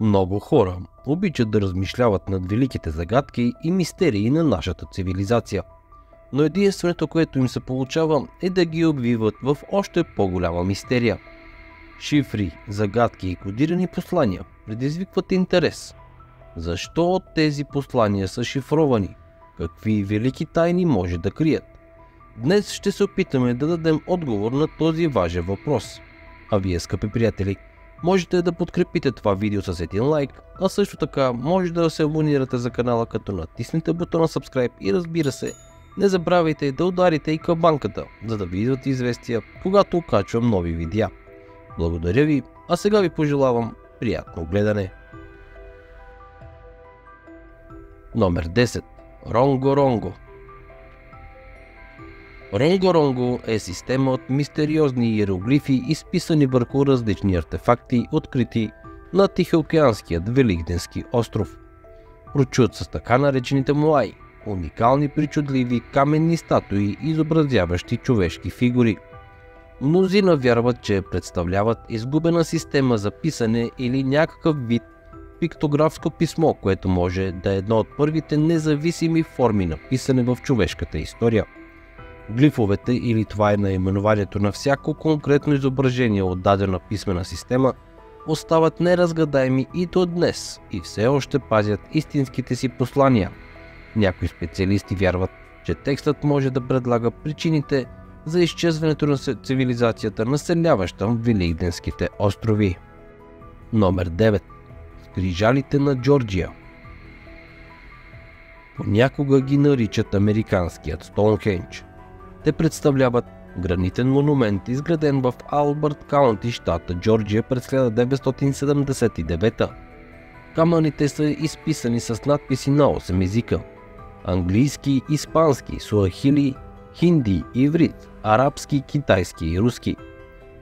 Много хора обичат да размишляват над великите загадки и мистерии на нашата цивилизация, но единственото, което им се получава, е да ги обвиват в още по-голяма мистерия. Шифри, загадки и кодирани послания предизвикват интерес. Защо тези послания са шифровани? Какви велики тайни може да крият? Днес ще се опитаме да дадем отговор на този важен въпрос. А вие, скъпи приятели, можете да подкрепите това видео с един лайк, а също така може да се абонирате за канала, като натиснете бутона Subscribe и, разбира се, не забравяйте да ударите и камбанката, за да ви идват известия, когато окачвам нови видеа. Благодаря ви, а сега ви пожелавам приятно гледане. Номер 10. Ронго-Ронго. Ронго-Ронго е система от мистериозни иероглифи, изписани върху различни артефакти, открити на Тихоокеанският Великденски остров. Прочут с така наречените моаи, уникални причудливи каменни статуи, изобразяващи човешки фигури. Мнозина вярват, че представляват изгубена система за писане или някакъв вид пиктографско писмо, което може да е едно от първите независими форми на писане в човешката история. Глифовете, или това е наименованието на всяко конкретно изображение от дадена писмена система, остават неразгадаеми и до днес и все още пазят истинските си послания. Някои специалисти вярват, че текстът може да предлага причините за изчезването на цивилизацията, населяваща Великденските острови. Номер 9. Скрижалите на Джорджия. Понякога ги наричат американският Стоунхендж. Те представляват гранитен монумент, изграден в Албърт Каунти, щата Джорджия през 1979. Камъните са изписани с надписи на 8 езика: английски, испански, суахили, хинди, иврит, арабски, китайски и руски.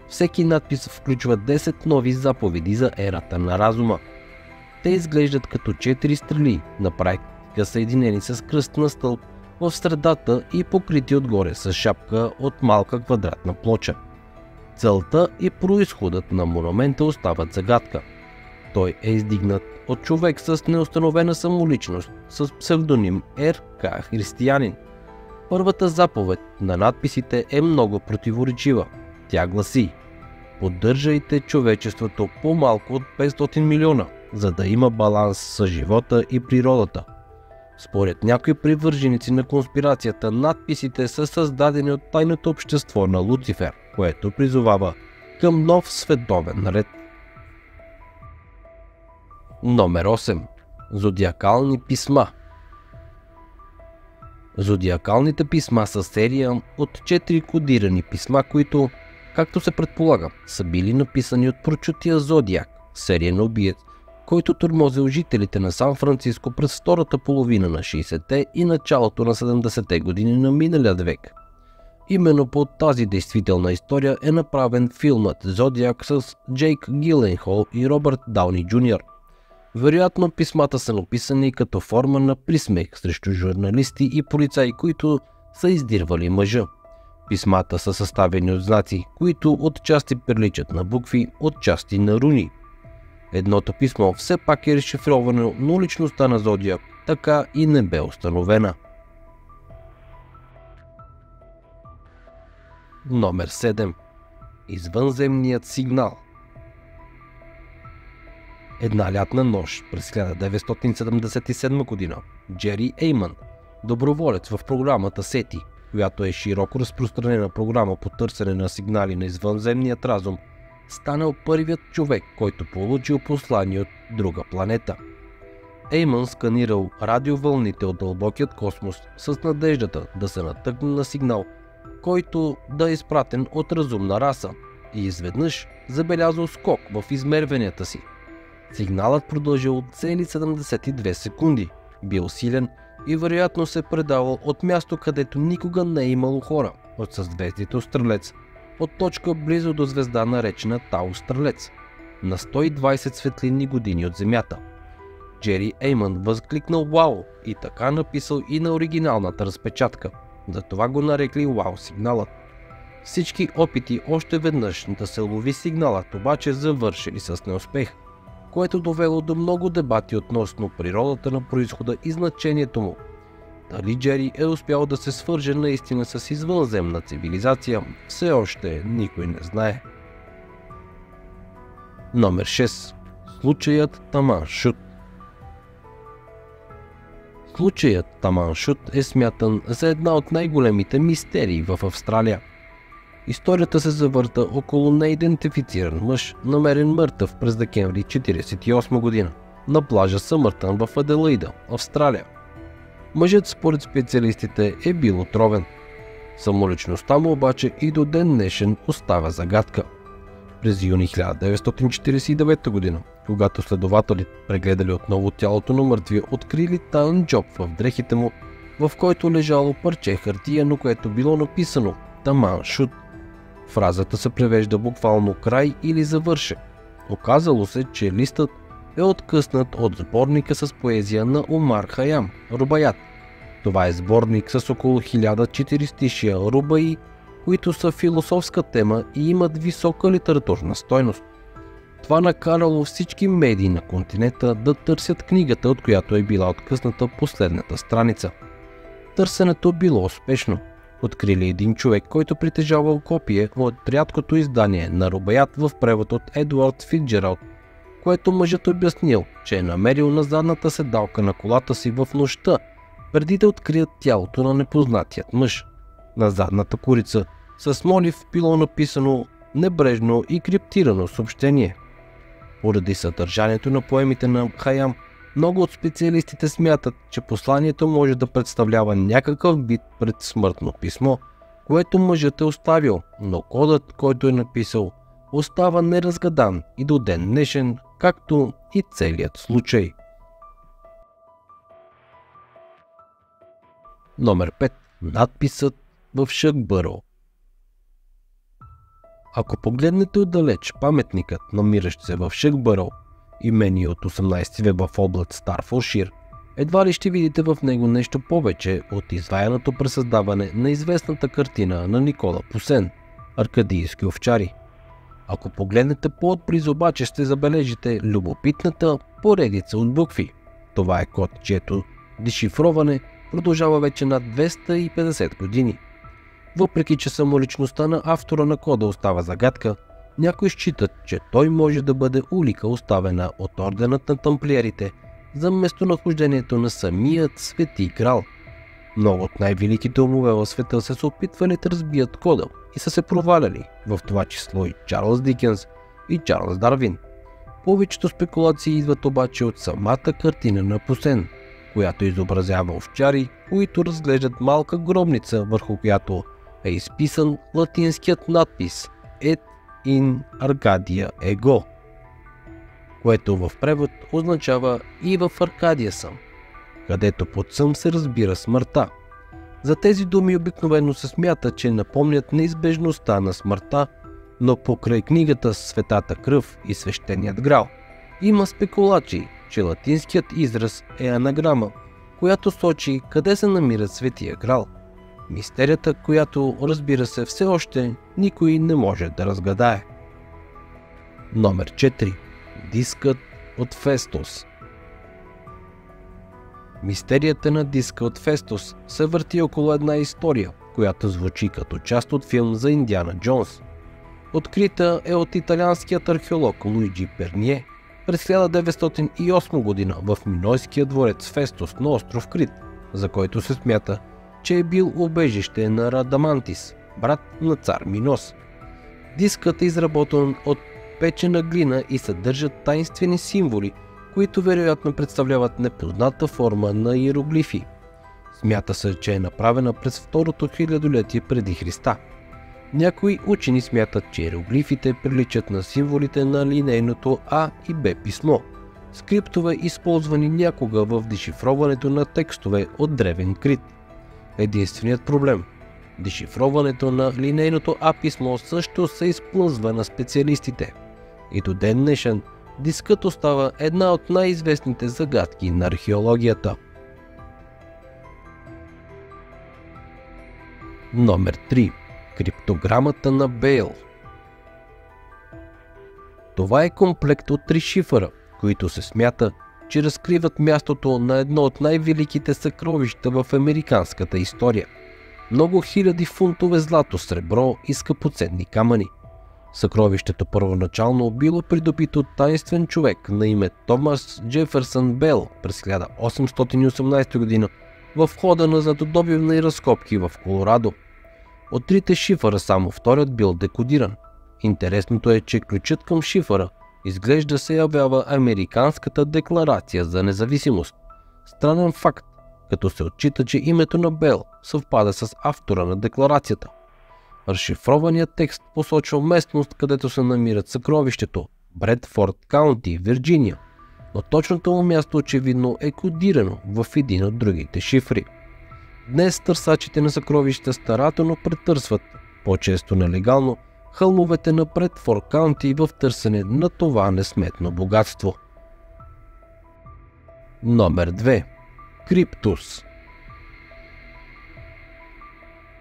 Всеки надпис включва 10 нови заповеди за ерата на разума. Те изглеждат като 4 стрели, на практика съединени с кръстна стълб в средата и покрити отгоре с шапка от малка квадратна плоча. Целта и произходът на монумента остават загадка. Той е издигнат от човек с неустановена самоличност с псевдоним Р.К. Християнин. Първата заповед на надписите е много противоречива. Тя гласи: поддържайте човечеството по-малко от 500 милиона, за да има баланс с живота и природата. Според някои привърженици на конспирацията, надписите са създадени от тайното общество на Луцифер, което призовава към нов световен ред. Номер 8. Зодиакални писма. Зодиакалните писма са серия от 4 кодирани писма, които, както се предполага, са били написани от прочутия Зодиак, сериен убиец, който тормозил жителите на Сан Франциско през втората половина на 60-те и началото на 70-те години на миналия век. Именно по тази действителна история е направен филмът Зодиак с Джейк Гиленхол и Робърт Дауни Джуниор. Вероятно писмата са написани като форма на присмех срещу журналисти и полицаи, които са издирвали мъжа. Писмата са съставени от знаци, които отчасти приличат на букви, отчасти на руни. Едното писмо все пак е разшифровано, но личността на Зодиак така и не бе установена. Номер 7. Извънземният сигнал. Една лятна нощ през 1977 година Джери Ейман, доброволец в програмата SETI, която е широко разпространена програма по търсене на сигнали на извънземният разум, станал първият човек, който получил послание от друга планета. Ейман сканирал радиовълните от дълбокият космос с надеждата да се натъкне на сигнал, който да е изпратен от разумна раса, и изведнъж забелязал скок в измерванията си. Сигналът продължил цели 72 секунди, бил силен и вероятно се предавал от място, където никога не е имало хора, от съзвездието Стрелец, от точка близо до звезда наречена Тау Стрелец, на 120 светлинни години от Земята. Джери Ейман възкликнал "Вау" и така написал и на оригиналната разпечатка, затова го нарекли "Вау сигналът". Всички опити още веднъж да се лови сигналът обаче завършили с неуспех, което довело до много дебати относно природата на произхода и значението му. Дали Джери е успял да се свърже наистина с извънземна цивилизация, все още никой не знае. Номер 6. Случаят Таман Шут. Случаят Таман Шут е смятан за една от най-големите мистерии в Австралия. Историята се завърта около неидентифициран мъж, намерен мъртъв през декември 1948 година на плажа Съмъртън в Аделаида, Австралия. Мъжът според специалистите е бил отровен. Самоличността му обаче и до ден днешен остава загадка. През юни 1949 година, когато следователи прегледали отново тялото на мъртвия, открили таен джоб в дрехите му, в който лежало парче хартия, на което било написано Таман Шут. Фразата се превежда буквално край или завършек. Оказало се, че листът е откъснат от сборника с поезия на Омар Хаям Рубаят. Това е сборник с около 1400 рубаи, които са философска тема и имат висока литературна стойност. Това накарало всички медии на континента да търсят книгата, от която е била откъсната последната страница. Търсенето било успешно. Открили един човек, който притежавал копие от рядкото издание на Рубаят в превод от Едуард Фицджералд, което мъжът обяснил, че е намерил на задната седалка на колата си в нощта, преди да открият тялото на непознатият мъж. На задната корица с молив било написано небрежно и криптирано съобщение. Поради съдържанието на поемите на Хаям, много от специалистите смятат, че посланието може да представлява някакъв вид предсмъртно писмо, което мъжът е оставил, но кодът, който е написал, остава неразгадан и до ден днешен, както и целият случай. Номер 5. Надписът в Шъкбъро. Ако погледнете отдалеч паметникът, намиращ се в Шъкбъро, имени от 18 век в област Старфолшир, едва ли ще видите в него нещо повече от изваяното пресъздаване на известната картина на Никола Посен «Аркадийски овчари». Ако погледнете по-отблизо обаче, ще забележите любопитната поредица от букви. Това е код, чието дешифроване продължава вече над 250 години. Въпреки че самоличността на автора на кода остава загадка, някои считат, че той може да бъде улика, оставена от орденът на тамплиерите за местонахождението на самият Свети Грал. Много от най-великите умове в света са се опитвали да разбият кода и са се проваляли, в това число и Чарлз Дикенс и Чарлз Дарвин. Повечето спекулации идват обаче от самата картина на Посен, която изобразява овчари, които разглеждат малка гробница, върху която е изписан латинският надпис Et in Arcadia ego, което в превод означава и в Аркадия съм, където под съм се разбира смъртта. За тези думи обикновено се смята, че напомнят неизбежността на смъртта, но покрай книгата Светата кръв и Свещеният грал има спекулации, че латинският израз е анаграма, която сочи къде се намира Светия Грал. Мистерията, която, разбира се, все още никой не може да разгадае. Номер 4. Дискът от Фестус. Мистерията на диска от Фестус се върти около една история, която звучи като част от филм за Индиана Джонс. Открита е от италианският археолог Луиджи Перние през 1908 година в Минойския дворец Фестус на остров Крит, за който се смята, че е бил убежище на Радамантис, брат на цар Минос. Дискът е изработен от печена глина и съдържат таинствени символи, които вероятно представляват непозната форма на иероглифи. Смята се, че е направена през второто хилядолетие преди Христа. Някои учени смятат, че иероглифите приличат на символите на линейното А и Б писмо, скриптове, използвани някога в дешифроването на текстове от древен Крит. Единственият проблем – дешифроването на линейното А писмо също се изплъзва на специалистите. И до ден днешен дискът остава една от най-известните загадки на археологията. Номер 3. Криптограмата на Бейл. Това е комплект от 3 шифъра, които се смята, че разкриват мястото на едно от най-великите съкровища в американската история. Много хиляди фунтове злато, сребро и скъпоценни камъни. Съкровището първоначално било придобито от таинствен човек на име Томас Джефърсън Бейл през 1818 година в хода на златодобивни разкопки в Колорадо. От 3 шифъра само вторият бил декодиран. Интересното е, че ключът към шифъра изглежда се явява Американската декларация за независимост. Странен факт, като се отчита, че името на Бейл съвпада с автора на декларацията. Разшифрованият текст посочва местност, където се намират съкровището – Бредфорд Каунти, Вирджиния, но точното му място очевидно е кодирано в един от другите шифри. Днес търсачите на съкровища старателно претърсват, по-често нелегално, хълмовете на Бредфорд Каунти в търсене на това несметно богатство. Номер 2. Криптус.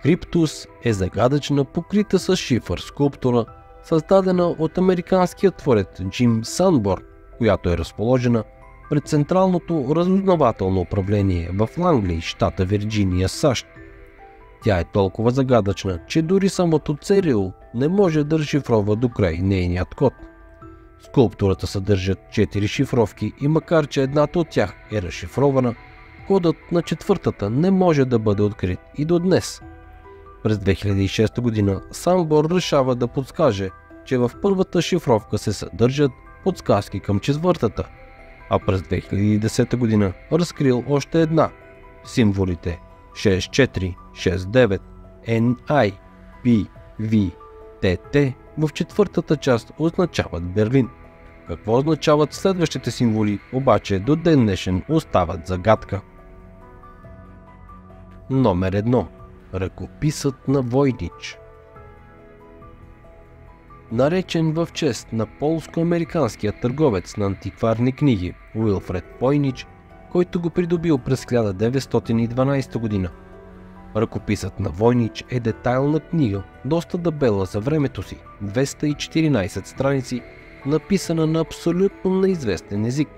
Криптус е загадъчна, покрита с шифър скулптура, създадена от американския творец Джим Санборн, която е разположена пред Централното разузнавателно управление в Ланглей, щата Вирджиния, САЩ. Тя е толкова загадъчна, че дори самото ЦРУ не може да разшифрова до край нейният код. Скулптурата съдържа 4 шифровки и макар че едната от тях е разшифрована, кодът на четвъртата не може да бъде открит и до днес. През 2006 година Санборн решава да подскаже, че в първата шифровка се съдържат подсказки към четвъртата, а през 2010 година разкрил още една. Символите 6469 NI PV TT в четвъртата част означават Берлин. Какво означават следващите символи, обаче до ден днешен остават загадка. Номер 1. Ръкописът на Войнич. Наречен в чест на полско-американския търговец на антикварни книги Уилфред Войнич, който го придобил през 1912 година. Ръкописът на Войнич е детайлна книга, доста дебела за времето си, 214 страници, написана на абсолютно неизвестен език.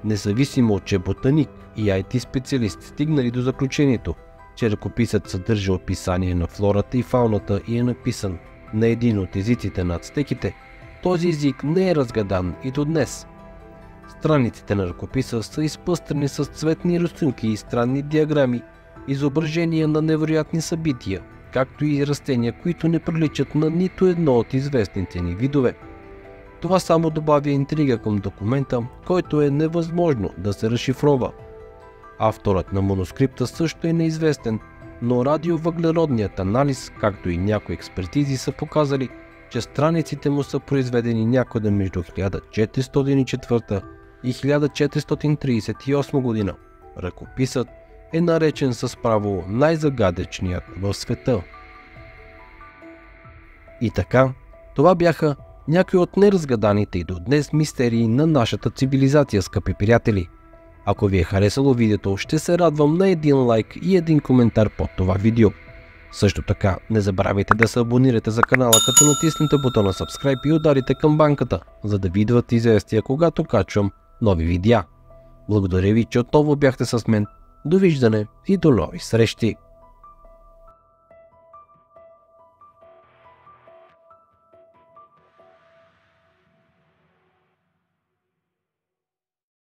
Независимо, че ботаник и IT специалист стигнали до заключението, че ръкописът съдържа описание на флората и фауната и е написан на един от езиците на ацтеките, този език не е разгадан и до днес. Страниците на ръкописа са изпъстрени с цветни рисунки и странни диаграми, изображения на невероятни събития, както и растения, които не приличат на нито едно от известните ни видове. Това само добавя интрига към документа, който е невъзможно да се разшифрова. Авторът на манускрипта също е неизвестен, но радиовъглеродният анализ, както и някои експертизи са показали, че страниците му са произведени някъде между 1404 и 1438 година. Ръкописът е наречен с право най-загадъчният в света. И така, това бяха някои от неразгаданите и до днес мистерии на нашата цивилизация, скъпи приятели. Ако ви е харесало видеото, ще се радвам на един лайк и един коментар под това видео. Също така, не забравяйте да се абонирате за канала, като натиснете бутона Subscribe и ударите камбанката, за да ви идват известия, когато качвам нови видеа. Благодаря ви, че отново бяхте с мен. Довиждане и до нови срещи!